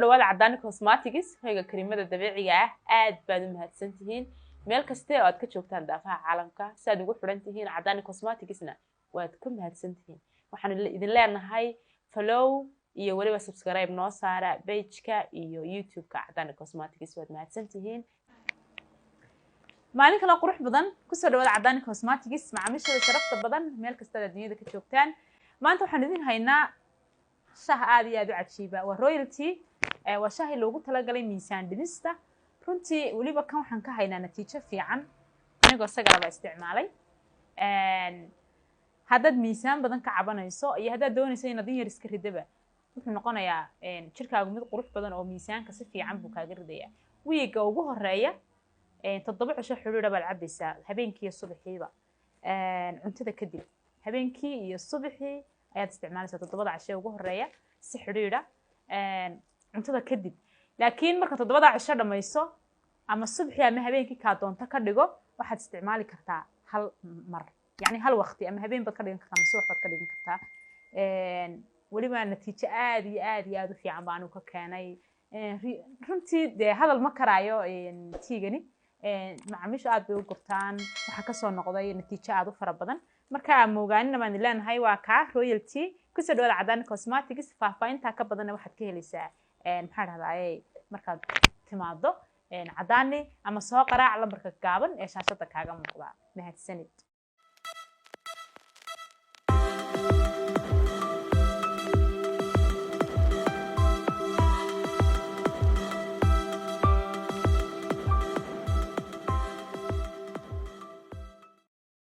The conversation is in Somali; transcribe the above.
dhawaada Cadaani Cosmetics hayga kareemada dabiiciga ah aad baad u mahadsantihiin meel kasta oo aad ka joogtaan daafaha caalamka si aad ugu xiran tihiin Cadaani Cosmeticsna waad ku mahadsantihiin waxaan idin leenahay follow iyo waliba subscribe noo saara page-ka iyo YouTube-ka Cadaani Cosmetics waad mahadsantihiin maalin kale qurux badan ku soo dhawaada Cadaani Cosmetics macaamiishada sharafta badan meel kasta oo dunyada ka joogtaan maanta waxaan idin haynaa shaah aad iyo aad u cajiiba waa royalty waa shaah loogu talagalay miisaan dhimista runtii waliba kan waxaan ka haynaa natiijo fiican anigoo sagalaba isticmaalay haddaad miisaan badan ka cabanayso iyo haddaad doonayso inaad yar iska ridaba wuxuu noqonayaa jirkaagu mid qurux badan oo miisaanka si fiican buu kaaga ridayaa wiiga ugu horeeya 7 cisho xiriir baad cabaysaa habeenkii iyo subaxiiba cuntada kadib habeenkii iyo subaxii ayaad isticmaalaysaa 7 cisho ugu horeeya si xiriira cuntada kadib laakiin marka 7 cisho dhamayso ama subaxii ama habeenkii ka doonto ka dhigo waxaad isticmaali kartaa hal mar yani hal waqti ama habeen baad ka dhigan kartaa ama subax baad ka dhigan kartaa waliba natiijo aad iyo aad u fiican baan ka keenay runtii de hadal ma karaayo tiigani macaamiisha aad bay u gurtaan waxa ka soo noqday natiijo aad u fara badan marka moogaanina baan leenahay waa ka royalty ku soo dhawaada Cadaani Cosmetics faahfaahinta ka badan waxaad ka helaysaa maxaa dhahdaa markaad timaado Cadaani ama soo qaraac lambarka gaaban ee shaashada kaaga muuqda mahadsanid